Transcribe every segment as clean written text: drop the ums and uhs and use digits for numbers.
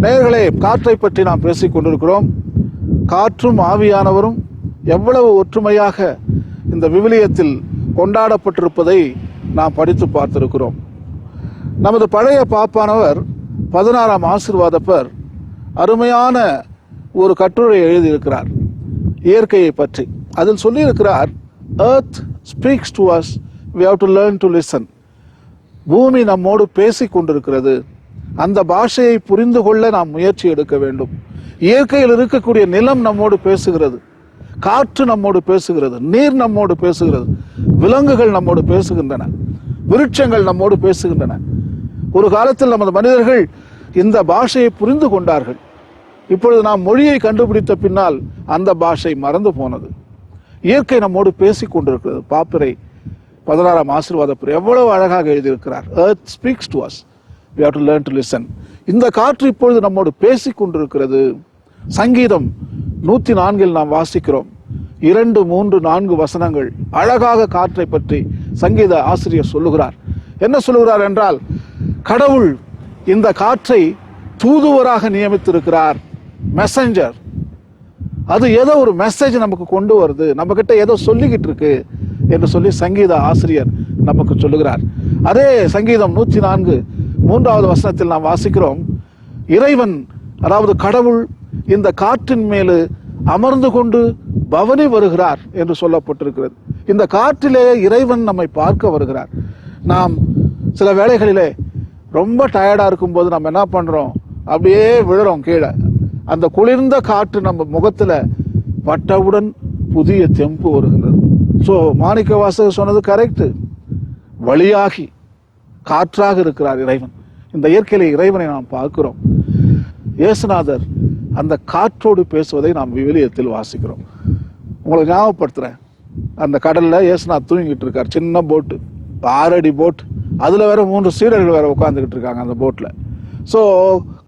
நேயர்களே, காற்றை பற்றி நாம் பேசிக் கொண்டிருக்கிறோம். காற்றும் ஆவியானவரும் எவ்வளவு ஒற்றுமையாக இந்த விவிலியத்தில் கொண்டாடப்பட்டிருப்பதை நாம் படித்து பார்த்திருக்கிறோம். நமது பழைய பாப்பானவர் 16ஆம் ஆசீர்வாதப்பர் அருமையான ஒரு கட்டுரை எழுதியிருக்கிறார் இயற்கையை பற்றி. அதில் சொல்லியிருக்கிறார், earth speaks to us, we have to learn to listen. பூமி நம்மோடு பேசிக் கொண்டிருக்கிறது, அந்த பாஷையை புரிந்து கொள்ள நாம் முயற்சி எடுக்க வேண்டும். இயற்கையில் இருக்கக்கூடிய நிலம் நம்மோடு பேசுகிறது, காற்று நம்மோடு பேசுகிறது, நீர் நம்மோடு பேசுகிறது, விலங்குகள் நம்மோடு பேசுகின்றன, விருட்சங்கள் நம்மோடு பேசுகின்றன. ஒரு காலத்தில் நமது மனிதர்கள் இந்த பாஷையை புரிந்து கொண்டார்கள். இப்பொழுது நாம் மொழியை கண்டுபிடித்த பின்னால் அந்த பாஷை மறந்து போனது. இயற்கை நம்மோடு பேசிக் கொண்டிருக்கிறது. பாப்பிரை 16ஆம் ஆசீர்வாதப்பர் எவ்வளவு அழகாக எழுதியிருக்கிறார். earth speaks to us, we have to learn to listen. இந்த காற்று இப்பொழுது நம்மோடு பேசிக் கொண்டிருக்கிறது. சங்கீதம் 104 நாம் வாசிக்கிறோம். 2, 3, 4 வசனங்கள் அழகாக காற்றை பற்றி சங்கீத ஆசிரியர் சொல்லுகிறார். என்ன சொல்லுகிறார் என்றால், கடவுள் இந்த காற்றை தூதுவராக நியமித்திருக்கிறார், மெசஞ்சர். அது ஏதோ ஒரு மெசேஜ் நமக்கு கொண்டு வருது, நம்ம கிட்ட ஏதோ சொல்லிக்கிட்டு இருக்கு என்று சொல்லி சங்கீத ஆசிரியர் நமக்கு சொல்லுகிறார். அதே சங்கீதம் 104 3வது வசனத்தில் நாம் வாசிக்கிறோம், இறைவன் அதாவது கடவுள் இந்த காற்றின் மேலு அமர்ந்து கொண்டு பவனி வருகிறார் என்று சொல்லப்பட்டிருக்கிறது. இந்த காற்றிலே இறைவன் நம்மை பார்க்க வருகிறார். நாம் சில வேளைகளிலே ரொம்ப டயர்டா இருக்கும்போது நம்ம என்ன பண்றோம், அப்படியே விழுறோம் கீழே. அந்த குளிர்ந்த காற்று நம்ம முகத்துல பட்டவுடன் புதிய தெம்பு வருகிறது. ஸோ மாணிக்க வாசகர் சொன்னது கரெக்ட். வழியாகி காற்றாக இருக்கிறார் இறைவன். இந்த இயற்கையில இறைவனை நாம் பார்க்கிறோம். இயேசுநாதர் அந்த காற்றோடு பேசுவதை நாம் விவிலியத்தில் வாசிக்கிறோம். உங்களுக்கு ஞாபகப்படுத்துறேன், அந்த கடல்ல இயேசுநாதர் தூங்கிட்டு இருக்கார். சின்ன போட்டு, 6 அடி போட், அதுல வேற 3 சீடர்கள் வேற உட்காந்துக்கிட்டு இருக்காங்க அந்த போட்ல. ஸோ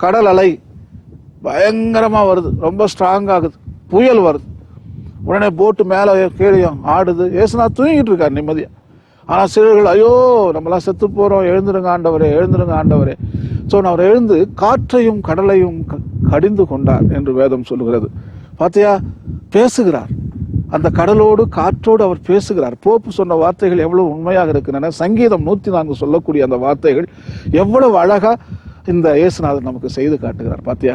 கடல் அலை பயங்கரமா வருது, ரொம்ப ஸ்ட்ராங் ஆகுது, புயல் வருது. உடனே போட்டு மேல கீழையும் ஆடுது. இயேசுநாதர் தூங்கிட்டு இருக்காரு நிம்மதியா. ஆனா சீடர்கள், ஐயோ நம்மளாம் செத்து போறோம், எழுந்துருங்க ஆண்டவரே, எழுந்துருங்க ஆண்டவரே. ஸோ அவர் எழுந்து காற்றையும் கடலையும் கடிந்து கொண்டார் என்று வேதம் சொல்லுகிறது. பாத்தியா, பேசுகிறார். அந்த கடலோடு காற்றோடு அவர் பேசுகிறார். போப்பு சொன்ன வார்த்தைகள் எவ்வளவு உண்மையாக இருக்கின்றன. சங்கீதம் 104 சொல்லக்கூடிய அந்த வார்த்தைகள் எவ்வளவு அழகா இந்த இயேசுநாதர் நமக்கு செய்து காட்டுகிறார். பாத்தியா.